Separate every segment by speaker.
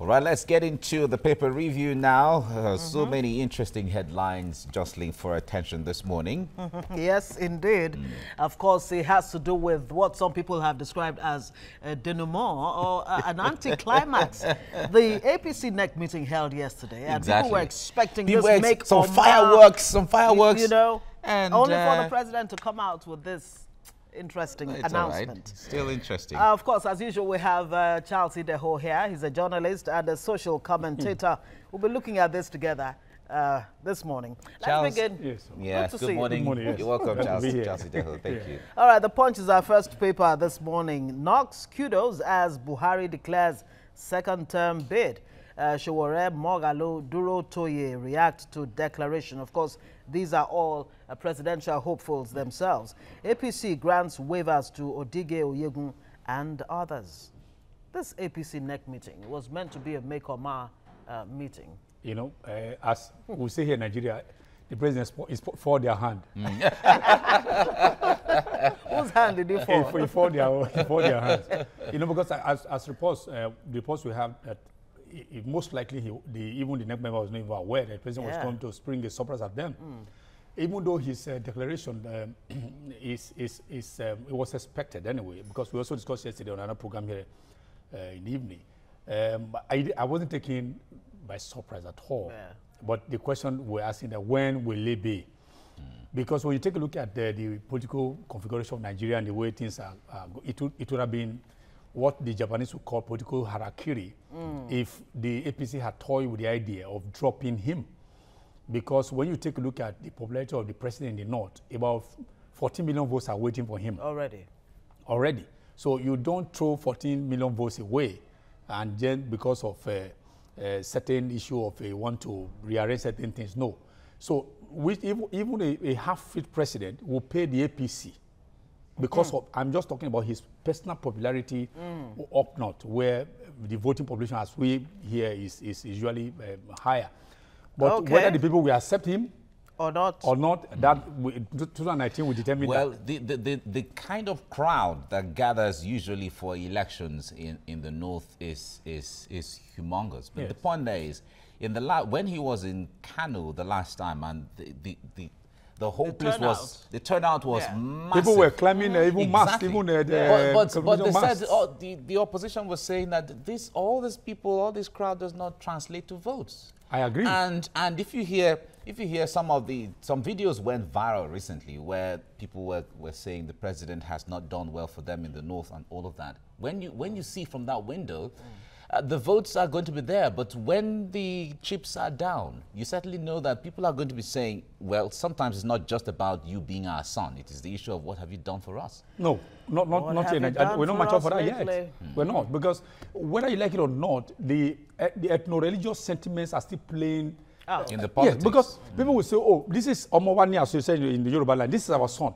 Speaker 1: All right, let's get into the paper review now. So many interesting headlines jostling for attention this morning.
Speaker 2: Yes, indeed. Of course, it has to do with what some people have described as a denouement or an anticlimax. The APC NEC meeting held yesterday, and people were expecting
Speaker 1: some fireworks,
Speaker 2: you know, and only for the president to come out with this interesting announcement.
Speaker 1: Right. Still interesting.
Speaker 2: Of course, as usual, we have Charles Ideho here. He's a journalist and a social commentator. We'll be looking at this together this morning.
Speaker 1: Charles,
Speaker 2: let's begin.
Speaker 1: Yes. Yeah, good morning.
Speaker 3: Yes.
Speaker 1: You're welcome, Charles Ideho. Thank you.
Speaker 2: All right, The Punch is our first paper this morning. Knocks kudos as Buhari declares second-term bid. Showore, Mogalo, Duro Toye react to declaration. Of course, these are all presidential hopefuls themselves. APC grants waivers to Odige Oyegun and others. This APC NEC meeting was meant to be a make or mar meeting.
Speaker 3: You know, as we say here in Nigeria, the president is for their hand.
Speaker 2: Whose hand did he fall?
Speaker 3: For their hands. You know, because as reports, the reports we have that most likely even the NEC member was not even aware that the president was going to spring a surprise at them. Even though his declaration it was expected anyway, because we also discussed yesterday on another program here in the evening. I wasn't taken by surprise at all. Yeah. But the question we're asking that when will it be? Because when you take a look at the political configuration of Nigeria and the way things are, it would have been what the Japanese would call political harakiri if the APC had toyed with the idea of dropping him. Because when you take a look at the popularity of the president in the north, about 14 million votes are waiting for him. Already. So you don't throw 14 million votes away, and then because of a certain issue of want to rearrange certain things, no. So even a half-fit president will pay the APC because of, I'm just talking about his personal popularity up north, where the voting population as we here is usually higher. But whether the people will accept him or not, that 2019 will determine.
Speaker 1: Well, the kind of crowd that gathers usually for elections in the north is humongous. But the point there is, when he was in Kano the last time, and the whole place the turnout was massive.
Speaker 3: People were climbing even masked, even
Speaker 1: but they said the opposition was saying that all this crowd does not translate to votes.
Speaker 3: I agree.
Speaker 1: And if you hear some videos went viral recently where people were saying the president has not done well for them in the north and all of that. When you see from that window, the votes are going to be there, but when the chips are down, you certainly know that people are going to be saying, well, sometimes it's not just about you being our son. It is the issue of what have you done for us?
Speaker 3: No, not yet. We're not mature for that yet. We're not, because whether you like it or not, the ethno-religious sentiments are still playing
Speaker 1: in the politics.
Speaker 3: Yes, because people will say, oh, this is Omowani, as you said in the Yoruba land, this is our son.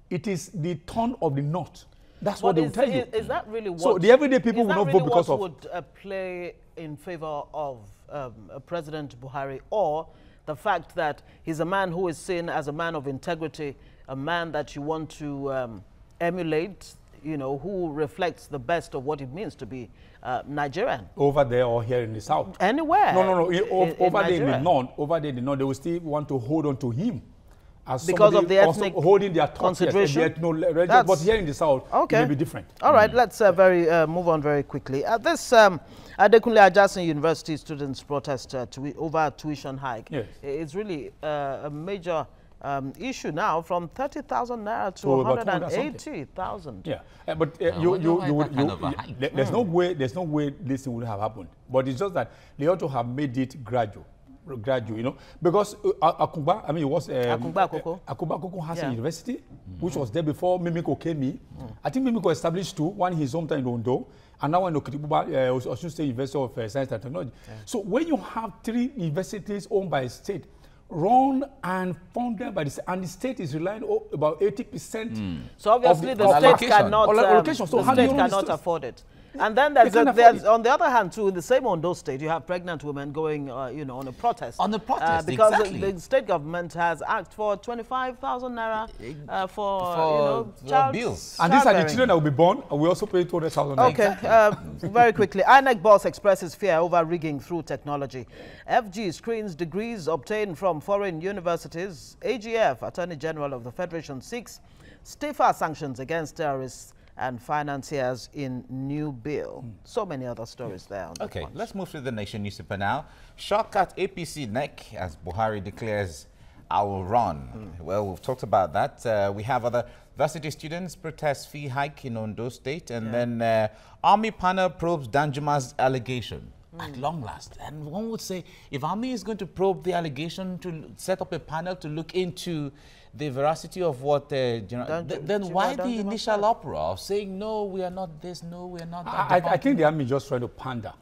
Speaker 3: It is the turn of the north. That's what they will tell you.
Speaker 2: Is that really what?
Speaker 3: So the everyday people will not vote because of.
Speaker 2: Would play in favor of President Buhari, or the fact that he's a man who is seen as a man of integrity, a man that you want to emulate, you know, who reflects the best of what it means to be Nigerian.
Speaker 3: Over there or here in the south?
Speaker 2: Anywhere.
Speaker 3: No. Over there in the north, they will still want to hold on to him.
Speaker 2: Because of the ethnic
Speaker 3: holding their concentration, but here in the south, it may be different.
Speaker 2: All right, let's move on very quickly. This Adekunle Ajasin University students' protest over tuition hike. Yes. It's really a major issue now, from 30,000 naira to 180,000.
Speaker 3: Yeah, but there's no way this thing would have happened. But it's just that they ought to have made it gradual, you know, because Akumba, I mean, it was Akumba Koko has a university, which was there before Mimiko came in. I think Mimiko established two, one in his hometown in Ondo, and now in Okitibuba, Osun State University of Science and Technology. So when you have 3 universities owned by a state, run and funded by the state, and the state is relying about 80%.
Speaker 2: So obviously the state cannot afford it. And then there's on the other hand, too, in the same Ondo state, you have pregnant women going, you know, on a protest.
Speaker 1: On a protest,
Speaker 2: because
Speaker 1: exactly.
Speaker 2: the state government has asked for 25,000 naira for you know, child
Speaker 1: bills.
Speaker 3: And these are the children that will be born, and we also pay 200,000.
Speaker 2: Okay, very quickly. INEC boss expresses fear over rigging through technology. FG screens degrees obtained from foreign universities. AGF, Attorney General of the Federation, seeks stiffer sanctions against terrorists and financiers in new bill. So many other stories there.
Speaker 1: Okay, let's move to the Nation newspaper now. Shock at APC neck as Buhari declares, "I will run." Well, we've talked about that. We have other varsity students protest fee hike in Ondo State, and then Army panel probes Danjuma's allegation. At long last. And one would say, if Army is going to probe the allegation to set up a panel to look into the veracity of what, then why the initial uproar of saying, no, we are not this, no, we are not that?
Speaker 3: I think the Army is just trying to pander.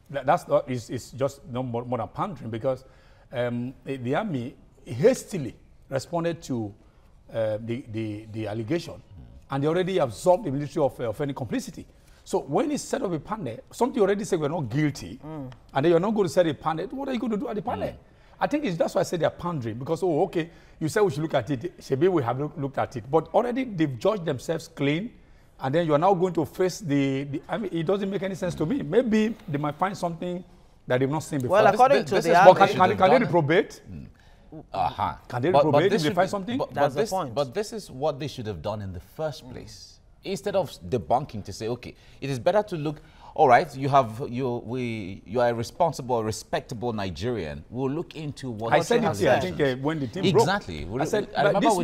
Speaker 3: That's not, it's just no more than pandering, because the Army hastily responded to the allegation, and they already absorbed the military of any complicity. So when he set up a panel, something already said we're not guilty, and then you're not going to set a panel, what are you going to do at the panel? I think that's why I said they're pandering, because, oh, okay, you said we should look at it, maybe we have looked at it, but already they've judged themselves clean, and then you're now going to face I mean, it doesn't make any sense to me. Maybe they might find something that they've not seen before.
Speaker 2: Well, according to the
Speaker 3: can they reprobate? Can they reprobate if they find something?
Speaker 2: That's the point.
Speaker 1: But this is what they should have done in the first place. Instead of debunking, to say, okay, it is better to look, all right, you are a responsible, respectable Nigerian. We'll look into what
Speaker 3: I said it here, I think when the team
Speaker 1: exactly.
Speaker 3: broke. I said,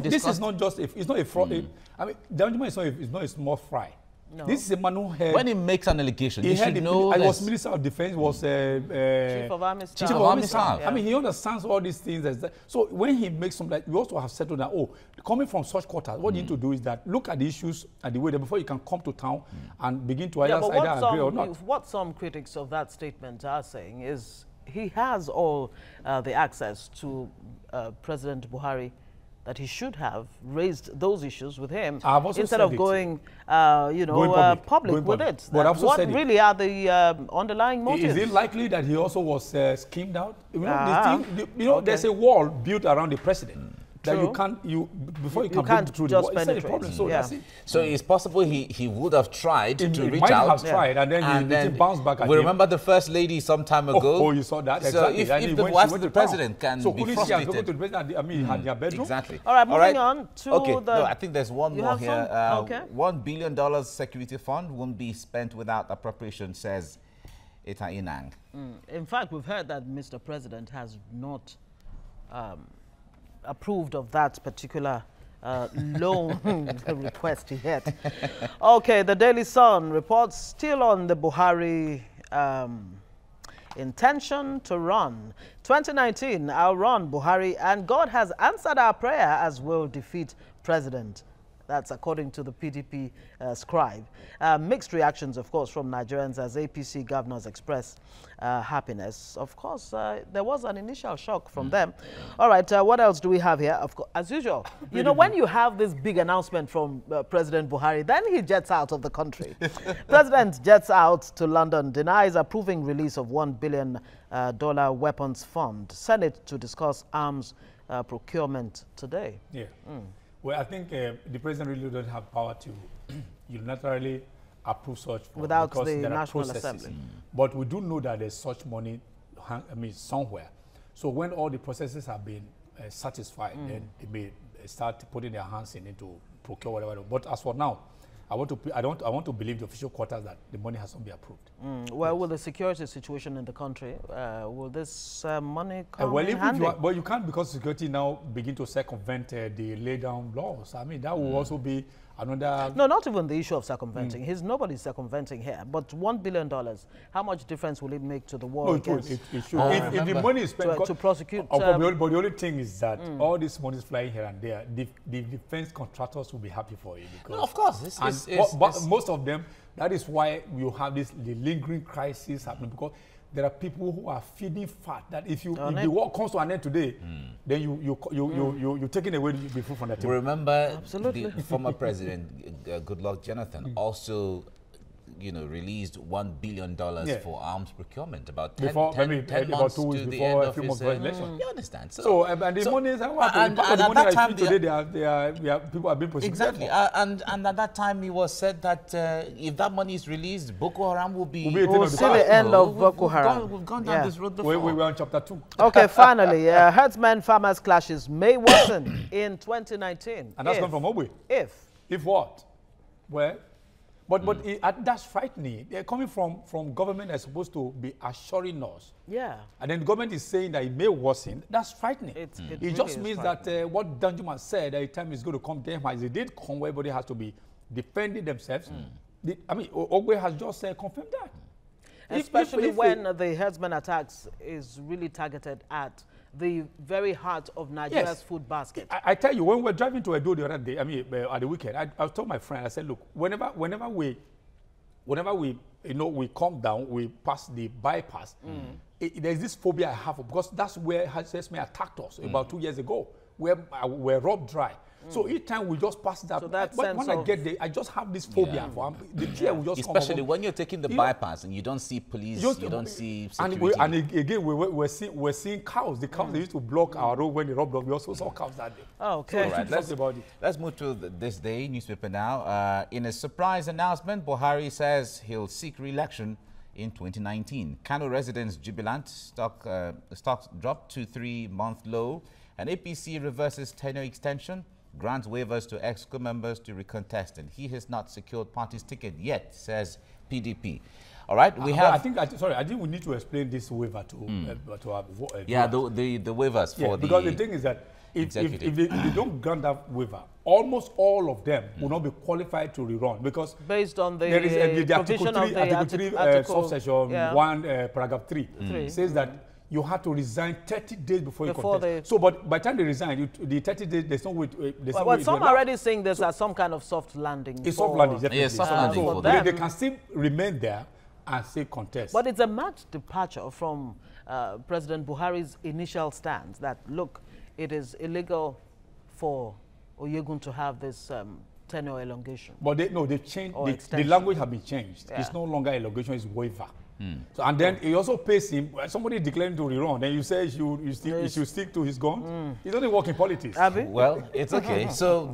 Speaker 3: this is not just, it's not a fraud. I mean, Danjuma is not a small fry. No. This is a man who had,
Speaker 1: when he makes an allegation, he should know.
Speaker 3: I was Minister of Defense, was
Speaker 2: Chief of Army Staff.
Speaker 3: Chief of Army Staff. Yeah. I mean, he understands all these things. So when he makes some, like, we also have settled that, oh, coming from such quarters, what you need to do is that look at the issues and the way that before you can come to town and begin to either agree or not.
Speaker 2: What some critics of that statement are saying is he has all the access to President Buhari, that he should have raised those issues with him instead of going, public with it.
Speaker 3: But
Speaker 2: what really are the underlying motives?
Speaker 3: Is it likely that he also was schemed out? There's a wall built around the president. That you can't, before you can break through the wall, it's a problem. So that's it.
Speaker 1: So it's possible he would have tried to reach
Speaker 3: might
Speaker 1: out.
Speaker 3: Have tried, and then he bounced back at
Speaker 1: we remember the first lady some time ago.
Speaker 3: Oh, you saw that? Exactly.
Speaker 1: So if the president can be frustrated.
Speaker 3: So to the president, I mean, had their bedroom.
Speaker 1: Exactly.
Speaker 2: All right, moving on to
Speaker 1: no, I think there's one more here. $1 billion security fund won't be spent without appropriation, says Eta Inang.
Speaker 2: In fact, we've heard that Mr. President has not approved of that particular loan request yet. Okay, the Daily Sun reports still on the Buhari intention to run. 2019, I'll run, Buhari, and God has answered our prayer as we'll defeat President. That's according to the PDP scribe. Mixed reactions, of course, from Nigerians as APC governors express happiness. Of course, there was an initial shock from them. All right, what else do we have here? Of course, as usual, you know, when you have this big announcement from President Buhari, then he jets out of the country. President jets out to London, denies approving release of $1 billion weapons fund. Senate to discuss arms procurement today.
Speaker 3: Yeah. Well, I think the president really doesn't have power to unilaterally approve such
Speaker 2: without the National Assembly.
Speaker 3: But we do know that there's such money, somewhere. So when all the processes have been satisfied, then they may start putting their hands in it to procure whatever. But as for now, I want to believe the official quarters that the money has not been approved.
Speaker 2: Well, with the security situation in the country, will this money come
Speaker 3: in handy?
Speaker 2: Well,
Speaker 3: you can't, because security now begin to circumvent the lay-down laws. I mean, that will also be another...
Speaker 2: No, not even the issue of circumventing. Nobody's circumventing here. But $1 billion, how much difference will it make to the war against?
Speaker 3: It should. If the money is spent...
Speaker 2: To prosecute...
Speaker 3: But the only thing is that all this money is flying here and there. The defense contractors will be happy for it. Because
Speaker 1: no, of course.
Speaker 3: But most of them, that is why you have the lingering crisis happening, because there are people who are feeding fat that if the war comes to an end today, then you're taking away the food from the table.
Speaker 1: Remember, the former president, Goodluck Jonathan, also released $1 billion for arms procurement about 10 months
Speaker 3: about 2 weeks
Speaker 1: to the
Speaker 3: before
Speaker 1: end
Speaker 3: a
Speaker 1: of
Speaker 3: few
Speaker 1: his,
Speaker 3: months before election.
Speaker 1: You understand?
Speaker 3: So and the money is and the money I see today, people are being prosecuted.
Speaker 1: Exactly, and at that time it was said that if that money is released, Boko Haram will
Speaker 2: we'll see the end of Boko Haram.
Speaker 1: We've gone down this road before.
Speaker 3: We're on chapter 2.
Speaker 2: Okay, finally, herdsmen-farmers clashes may worsen in 2019.
Speaker 3: And that's come from Obwe. If what? Well, but that's frightening. They're coming from government that's supposed to be assuring us.
Speaker 2: Yeah.
Speaker 3: And then the government is saying that it may worsen. That's frightening.
Speaker 2: It
Speaker 3: really just means that what Danjuma said, that time is going to come, them as it did come, where everybody has to be defending themselves. Ogwe has just confirmed that.
Speaker 2: Especially when the herdsman attacks is really targeted at the very heart of Nigeria's food basket.
Speaker 3: I tell you, when we're driving to Edo the other day, at the weekend, I told my friend, I said, look, whenever we come down, we pass the bypass, there's this phobia I have, because that's where herdsmen attacked us about 2 years ago, where we're robbed dry. So each time we just pass that, when I get there, I just have this phobia. The fear will just
Speaker 1: especially
Speaker 3: come
Speaker 1: when you're taking the bypass and you don't see police, you don't see security.
Speaker 3: And again, we're seeing cows. The cows, they used to block our road when they robbed us. We also saw cows that day.
Speaker 2: Oh, okay.
Speaker 1: So let's move to this day newspaper now. In a surprise announcement, Buhari says he'll seek re-election in 2019. Kano residents jubilant, stocks dropped to 3-month low, and APC reverses tenure extension, grants waivers to ex-co members to recontest, and he has not secured party's ticket yet, says PDP. All right, we have. I think
Speaker 3: we need to explain this waiver to our
Speaker 1: the waivers for
Speaker 3: because the thing is that if they don't grant that waiver, almost all of them will not be qualified to rerun, because
Speaker 2: based on the
Speaker 3: there is the Article 3 subsection 1 paragraph 3 says that you have to resign 30 days before you contest. So, but by the time they resign, the 30 days, there's no way to...
Speaker 2: some are already saying there's some kind of soft landing.
Speaker 3: It's soft landing, definitely.
Speaker 1: Yes, soft landing
Speaker 3: so they can still remain there and still contest.
Speaker 2: But it's a marked departure from President Buhari's initial stance that, look, it is illegal for Oyegun to have this tenure elongation.
Speaker 3: But they've changed. The language has been changed. Yeah. It's no longer elongation, it's waiver. So, and then he also pays him. Somebody declaring to rerun, then you say he should stick to his guns. He doesn't work in politics.
Speaker 1: Well, it's okay. So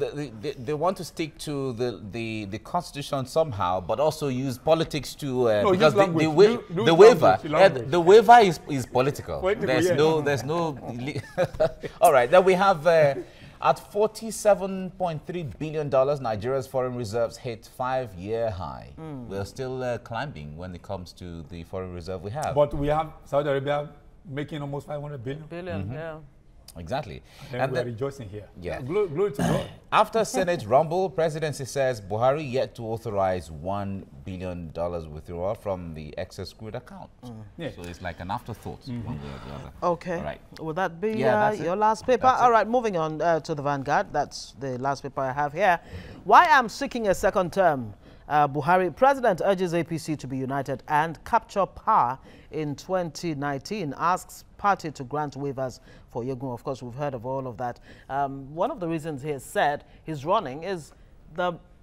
Speaker 1: they want to stick to the constitution somehow, but also use politics to because the waiver is political. There's no. All right. Then we have. At $47.3 billion, Nigeria's foreign reserves hit 5-year high. We're still climbing when it comes to the foreign reserve we have.
Speaker 3: But we have Saudi Arabia making almost 500 billion.
Speaker 2: Yeah.
Speaker 1: って
Speaker 3: And we're rejoicing here.
Speaker 1: Yeah.
Speaker 3: Glory to God.
Speaker 1: After Senate rumble, presidency says Buhari yet to authorize $1 billion withdrawal from the excess crude account.
Speaker 3: Yeah.
Speaker 1: So it's like an afterthought, one way or the other.
Speaker 2: Okay.
Speaker 1: All right.
Speaker 2: Will that be your last paper? All right, moving on to the Vanguard. That's the last paper I have here. Why I'm seeking a second term. Buhari, President urges APC to be united and capture power in 2019, asks party to grant waivers for Yegun. Of course, we've heard of all of that. One of the reasons he has said he's running is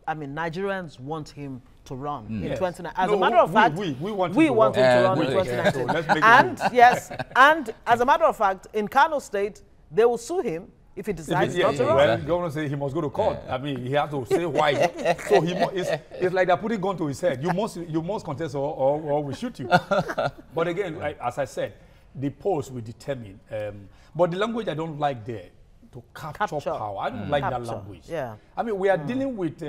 Speaker 2: Nigerians want him to run in 2019. As a matter of fact, we want him to run in 2019. And yes, and as a matter of fact, in Kano State, they will sue him if he decides not to run.
Speaker 3: Well, the governor says he must go to court. He has to say why. So it's like they're putting gun to his head. You must contest or we shoot you. But again, as I said, the post will determine. But the language I don't like there, to capture power. I don't like that language.
Speaker 2: Yeah.
Speaker 3: We are dealing with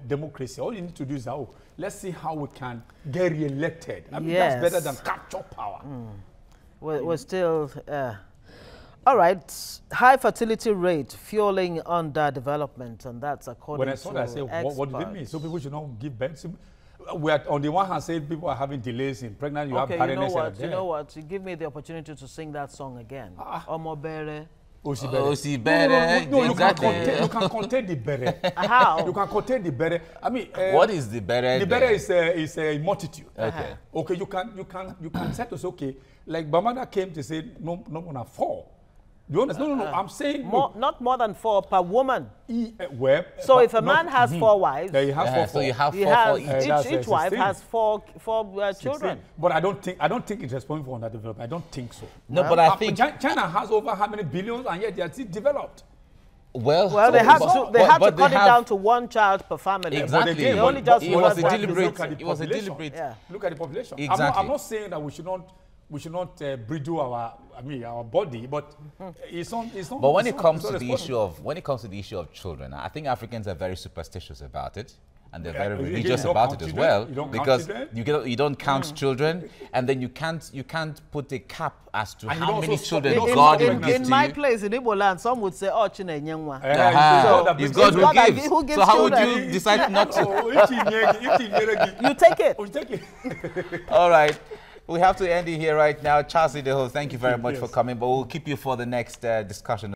Speaker 3: democracy. All you need to do is, let's see how we can get re-elected. That's better than capture power.
Speaker 2: We're still... All right, high fertility rate fueling underdevelopment, and that's according to
Speaker 3: When I saw that, I said, what do they mean? So people should not give birth? We are, on the one hand, saying people are having delays in pregnancy, you have barrenness.
Speaker 2: You know what? You give me the opportunity to sing that song again. Omobere.
Speaker 1: Osibere.
Speaker 3: No, you can contain the bere.
Speaker 2: How?
Speaker 3: You can contain the bere.
Speaker 1: What is the bere?
Speaker 3: The bere is a multitude.
Speaker 1: Okay.
Speaker 3: Okay, you can set us, okay, like Bamada came to say no more than 4. you understand? No, I'm saying
Speaker 2: not more than 4 per woman.
Speaker 3: So
Speaker 2: if a man has 4 wives,
Speaker 3: he has 4.
Speaker 1: So you have 4
Speaker 2: each. Each wife has 4 children.
Speaker 3: But I don't think it's responsible for underdevelopment. I don't think so.
Speaker 1: No, but I think
Speaker 3: China has over how many billions, and yet they are still developed.
Speaker 2: Well, they had to cut it down to 1 child per family.
Speaker 1: Exactly.
Speaker 2: They only just
Speaker 1: it was a deliberate. It was a deliberate.
Speaker 3: Yeah. Look at the population.
Speaker 1: Exactly.
Speaker 3: I'm not saying that we should not bridle our body, but it's not.
Speaker 1: But when it comes to the issue of children, I think Africans are very superstitious about it. And they're very religious about it as well, because you don't count children, and then you can't put a cap as to how many children God will give to you.
Speaker 2: In my place in Igbo land, some would say, "Oh, Chinenyenwa."
Speaker 1: It's God who gives. So how would you decide not to?
Speaker 2: You take it.
Speaker 1: All right. We have to end it here right now. Charles Ideho, thank you very much for coming, but we'll keep you for the next discussion.